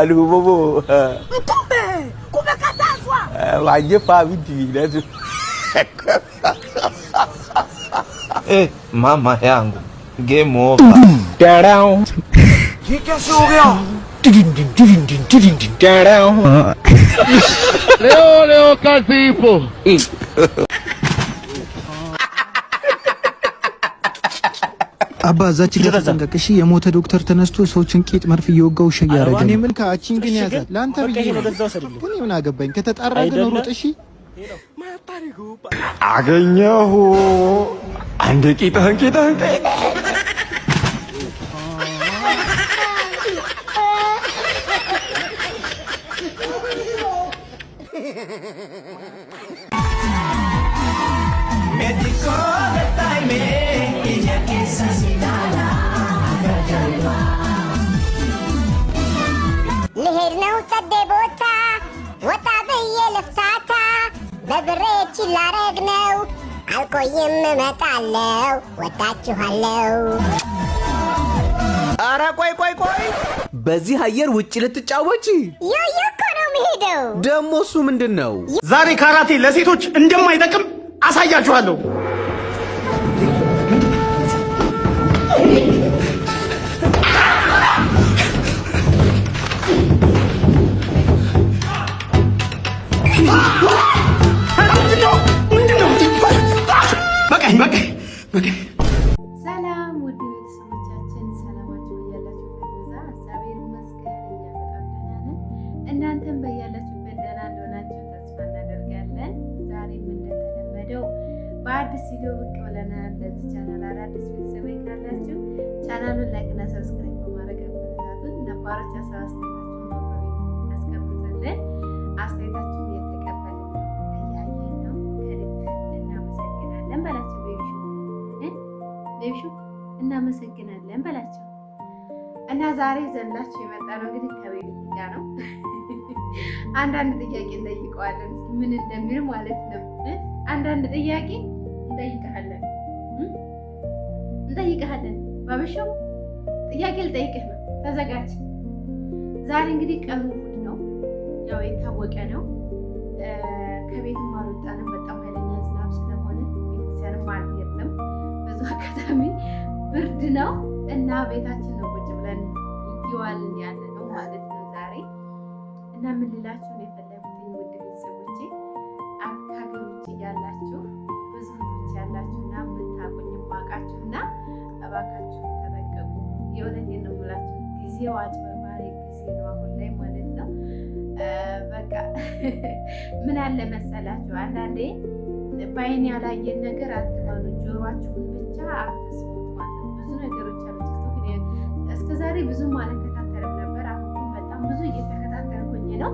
Alu bobo. Kumekatazwa. Wajefa vitu vinatu. Mama yangu. Game over. Down. ये कैसे हो गया? Leo kazi ipo. አባ እዛች ጋር ተጠንቀቅሽ። የሞተ ዶክተር ተነስቶ ሰዎችን ቂጥ መርፍ እየወጋው ሸይ ያረጋል። እኔ ምን ካቺን ግን ያዛል ላንተ ብዬ ነው። እኔ ምን አገባኝ? ከተጣራ ግን ሩጥ። እሺ አገኘሁ አንድ ቂጥህን ልሄድ ነው ጸዴ ቦታ ወጣ ብዬ ልፍታታ በብሬች ላረግ ነው አልቆይም እመጣለሁ ወዳችኋለሁ። ኧረ ቆይ በዚህ አየር ውጭ ልትጫወቺ? ዮዮ እኮ ነው የምሄደው። ደሞ እሱ ምንድን ነው? ዛሬ ካራቴ ለሴቶች እንደማይጠቅም አሳያችኋለሁ። ሰላም ውድ ቤተሰቦቻችን፣ ሰላማችሁ በያላችሁበት ይብዛ። እግዚአብሔር ይመስገን እኛ በጣም ደህና ነን። እናንተም በያላችሁበት ደህና እንደሆናችሁ ተስፋ እናደርጋለን። ዛሬም እንደተለመደው በአዲስ ቪዲዮ ብቅ ብለናል። ለዚህ ቻናል አዳዲስ ቤተሰቦች ካላችሁ ቻናሉን ላይክ እና ሰብስክራይብ በማድረግ አበረታቱን። ነባሮች አስተያየታችሁን በኮሜንት አስቀምጡልን። አስተያየታችሁን እየተቀበልን እያየን ነው። ከልብ እናመሰግናለን በላችሁ። ቤቢሹ እናመሰግናለን በላቸው። እና ዛሬ ዘንላችሁ የመጣነው እንግዲህ ከቤቢ ጋር ነው። አንዳንድ ጥያቄ እንጠይቀዋለን ምን እንደሚል ማለት ነው። አንዳንድ ጥያቄ እንጠይቀሃለን። ባብሹ ጥያቄ ልጠይቅህ ነው፣ ተዘጋጅ። ዛሬ እንግዲህ ቀኑ እሑድ ነው፣ ያው የታወቀ ነው። ከቤትም አልወጣንም፣ በጣም ኃይለኛ ዝናብ ስለሆነ ቤተክርስቲያንም አልሄድንም። ብዙ አጋጣሚ ብርድ ነው እና ቤታችን ነው ቁጭ ብለን እየዋልን ያለ ነው ማለት ነው ዛሬ። እና ምን ልላችሁ ነው የፈለጉት ውድ ቤተሰቦቼ፣ ከሀገር ውጭ ያላችሁ ብዙ ልጆች ያላችሁና የምታውቁኝ ማውቃችሁና እባካችሁ ተጠንቀቁ። የእውነቴን ነው የምላችሁ። ጊዜው አጭበርባሪ ጊዜ ነው አሁን ላይ ማለት ነው። በቃ ምን አለ መሰላችሁ፣ አንዳንዴ በአይን ያላየን ነገር አትመኑ፣ ጆሯችሁን ብቻ አትስሙት ማለት ነው። ብዙ ነገሮች አሉ። ቲክቶክ እስከ ዛሬ ብዙም አልከታተልም ነበር። አሁን በጣም ብዙ እየተከታተልኩኝ ነው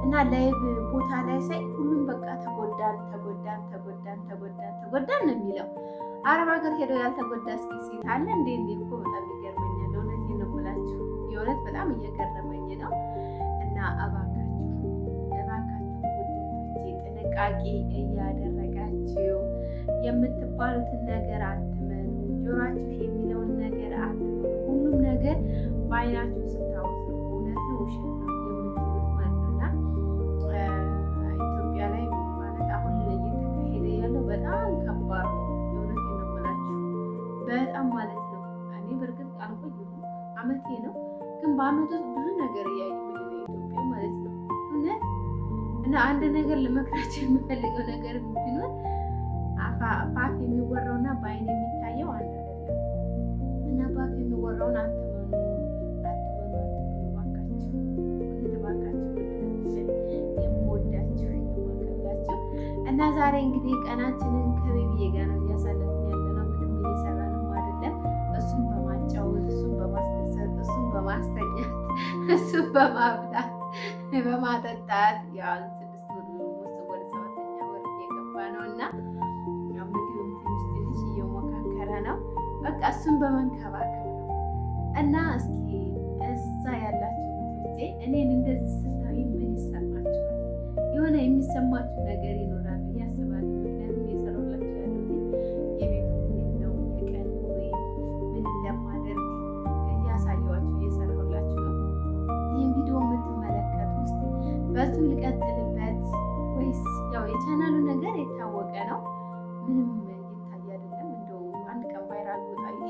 እና ላይቭ ቦታ ላይ ሳይ ሁሉም በቃ ተጎዳን ነው የሚለው። አረብ ሀገር ሄደው ያልተጎዳ እስኪ ሴት አለ እንዴ? እኮ በጣም ይገርመኛል። እውነቴን ነው የምላችሁ፣ የእውነት በጣም እየገረመኝ ነው። እና እባካችሁ ጥንቃቄ እያደረጋችሁ የምትባሉትን ነገር አትመኑ። ጆሯችሁ የሚለውን ነገር አትመኑ። ሁሉም ነገር በአይናችሁ ስታዩት ነው እውነት ነው ውሸት ነው የምትሉት ማለት ነው። እና ኢትዮጵያ ላይ ማለት አሁን እየተካሄደ ያለው በጣም ከባድ ነው። የእውነቴን ነው የምላችሁ፣ በጣም ማለት ነው። እኔ በእርግጥ አልቆየሁም፣ አመቴ ነው፣ ግን በአመት ውስጥ ብዙ ነገር እያየሁ ኢትዮጵያ ማለት ነው እውነት። እና አንድ ነገር ልመክራችሁ የምፈልገው ነገር ቢኖር በአፍ የሚወራውና በአይን የሚታየው አንድ አይደለም። እና በአፍ የሚወራውን አትመኑ እባካችሁ፣ የምወዳችሁ የማከብራችሁ። እና ዛሬ እንግዲህ ቀናችንን ከቤቢዬ ጋር ነው እያሳለፍን ያለነው። ምንም እየሰራንም አይደለም። እሱን በማጫወት፣ እሱን በማስደሰት፣ እሱን በማስተኛት፣ እሱን በማብላት በማጠጣት ያው 6 ወር ውስጥ ወደ 7ኛ ወር እየገባ ነው እና ያው ምግብ ትንሽ እየሞካከረ ነው። በቃ እሱን በመንከባከብ ነው። እና እስኪ እዛ ያላችሁ ጊዜ እኔን እንደዚህ ስታዩ ምን ይሰማችኋል? የሆነ የሚሰማችሁ ነገር ይኖራል ብዬ አስባለሁ። ምክንያቱም እየሰራሁላችሁ ያለሁት የቤቱ ነው፣ የቀን ምን እንደማደርግ እያሳየኋችሁ እየሰራሁላችሁ ነው።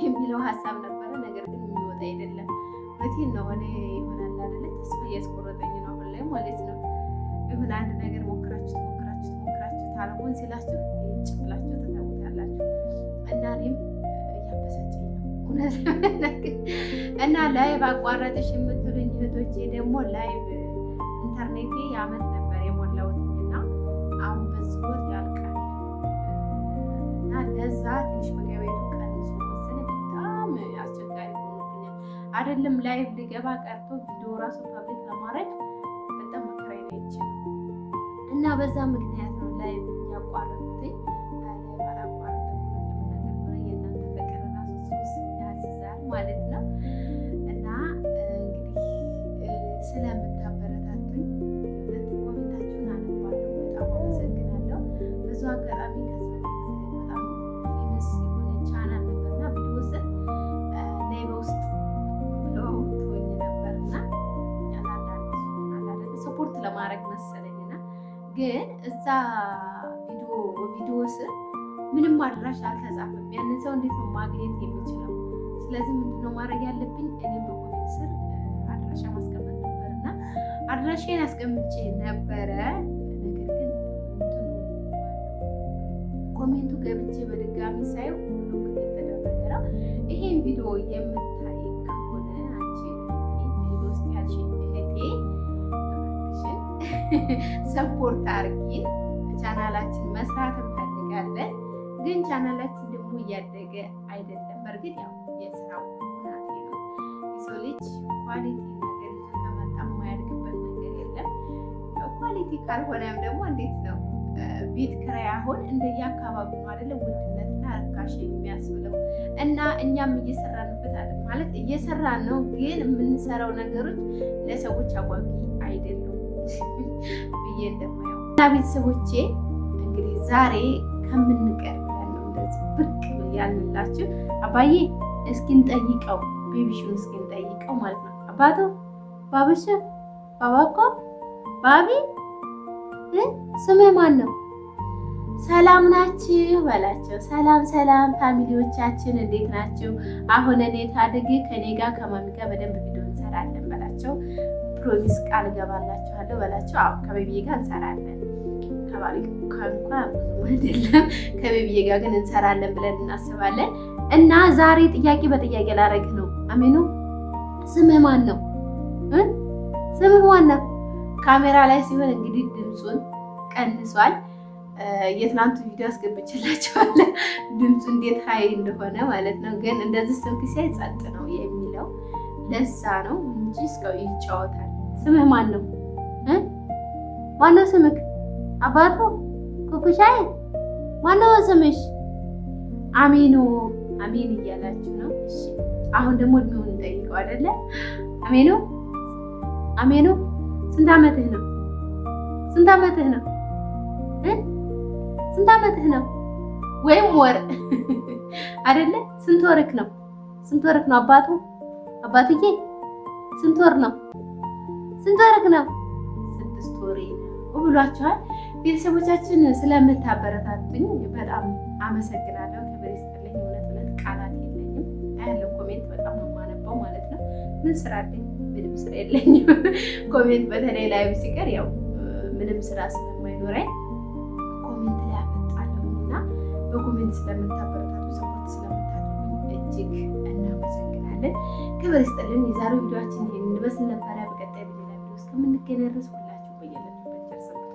የሚለው ሀሳብ ነበረ። ነገር ግን የሚወጣ አይደለም። እውነቴን ነው። እኔ ይሆናል አይደለ ተስፋ እያስቆረጠኝ ነው አሁን ላይ ማለት ነው። ይሁን አንድ ነገር ሞክራችሁ ታለሞን ሲላችሁ ጭብላችሁ ተታውታላችሁ እና እኔም እያበሳጨኝ ነው እውነት እና ላይቭ አቋረጥሽ የምትሉኝ እህቶቼ ደግሞ ላይቭ ኢንተርኔቴ ያመት ነበር የሞላውትና አሁን በዚህ ወር ያልቃል እና ለዛ ትንሽ መገበያቱ ቀንሶ መሰለኝ በጣም አስቸጋሪ ሆኖብኛል። አይደለም ላይቭ ልገባ ቀርቶ ቪዲዮ ራሱ ፐብሊክ ለማድረግ በጣም መከራይ ነው ይችላል እና በዛ ምክንያት ነው ላይቭ ያቋረጥኩትኝ። ላይቭ አላቋረጥኩም ለምን ነገር የእናንተ ፍቅር ራሱ ሱስ ያስይዛል ማለት ነው እና እንግዲህ ስለምታበረታቱኝ ሁለት ኮሜንታችሁን አነባለሁ። በጣም አመሰግናለሁ። ብዙ አጋጣሚ ከዚህ በፊት በጣም ፌመስ የሆነ ቻናል ነበርና ቪዲዮ ስር ላይ በውስጥ ብለው ትሆኝ ነበርና አንዳንድ ሰፖርት ለማድረግ መሰለኝና ግን እዛ ቪዲዮ ስር ምንም አድራሻ አልተጻፈም። ያንን ሰው እንዴት ነው ማግኘት የሚችለው? ስለዚህ ምንድነው ማድረግ ያለብኝ? እኔም በኮሜንት ስር አድራሻ ማስቀመጥ ነበርና አድራሻዬን አስቀምጬ ነበረ። ነገር ግን ኮሜንቱ ገብቼ በድጋሚ ሳየው ብሎክ የተደረገ ነው። ይሄን ቪዲዮ የምታይ ከሆነ አንቺ ቪዲዮ ውስጥ ያልሽ እህቴ ሰፖርት አርጊን። ቻናላችን መስራት እንፈልጋለን፣ ግን ቻናላችን ደግሞ እያደገ አይደለም። በእርግጥ ያው የስራው ሁናቴ ነው። የሰው ልጅ ኳሊቲ ነገር ይዞ ከመጣ የማያድግበት ነገር የለም። ኳሊቲ ካልሆነም ደግሞ እንዴት ነው ቤት ኪራይ አሁን እንደየአካባቢው ነው አይደለ ውድነትና ርካሽ የሚያስብለው እና እኛም እየሰራንበት አለ ማለት እየሰራን ነው፣ ግን የምንሰራው ነገሮች ለሰዎች አጓጊ አይደሉም ብዬ እንደማየው እና ቤተሰቦቼ እንግዲህ ዛሬ ከምንቀር ብለን ነው እንደዚህ ብቅ ያልንላችሁ። አባዬ እስኪንጠይቀው ቤቢሹን እስኪንጠይቀው ማለት ነው። አባቶ ባብሽ ባባኮ ባቢ ስምህ ማን ነው? ሰላም ናችሁ በላቸው። ሰላም ሰላም ፋሚሊዎቻችን እንዴት ናችሁ? አሁን እኔ ታድግ ከኔ ጋር ከማሚ ጋር በደንብ ቪዲዮ እንሰራለን በላቸው። ፕሮሚስ ቃል ገባላችኋለሁ በላቸው። አዎ ከቤቢዬ ጋር እንሰራለን። ከባሪ ካንኳ አይደለም ከቤቢዬ ጋር ግን እንሰራለን ብለን እናስባለን። እና ዛሬ ጥያቄ በጥያቄ ላረግ ነው። አሜኑ ስምህ ማን ነው? ስምህ ማን ነው? ካሜራ ላይ ሲሆን እንግዲህ ድምጹን ቀንሷል። የትናንቱ ቪዲዮ አስገብቼላችኋለሁ ድምጹ እንዴት ሀይ እንደሆነ ማለት ነው። ግን እንደዚህ ስልክ ሲያይ ጸጥ ነው የሚለው ለዛ ነው እንጂ እስከው ይጫወታል። ስምህ ማን ነው? ማን ነው ስምክ? አባቱ ኩኩሻይ ማን ነው ስምሽ? አሚኑ አሚን እያላችሁ ነው። እሺ አሁን ደግሞ እድሜውን እንጠይቀው አይደለ? አሚኑ አሚኑ ስንት ዓመትህ ነው? ስንት ዓመትህ ነው? ስንት ዓመትህ ነው? ወይም ወር አይደለ? ስንት ወርክ ነው? ስንት ወርክ ነው? አባቱ አባትዬ ስንት ወር ነው? ስንት ወርክ ነው? 6 ወሬ ነው ብሏችኋል። ቤተሰቦቻችን ስለምታበረታቱኝ በጣም አመሰግናለሁ። ክብር ይስጥልኝ። እውነት ቃላት የለኝም። ያለው ኮሜንት በጣም ነው የማነበው ማለት ነው። ምን ስራ አለኝ? ምንም ስራ የለኝም። ኮሜንት በተለይ ላይቭ ሲቀር ያው ምንም ስራ ስለማይኖረኝ ኮሜንት ላይ አፈጣለሁና በኮሜንት ስለምታበረታቱ ሰፖርት ስለምታደርጉኝ እጅግ እናመሰግናለን። ክብር ይስጥልን። የዛሬው ቪዲዮአችን ይሄን ይመስል ነበረ። በቀጣይ ቪዲዮ እስከምንገናኝ ድረስ ሁላችሁ በየለችሁበት ሰብቱ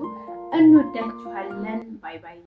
እንወዳችኋለን። ባይ ባይ።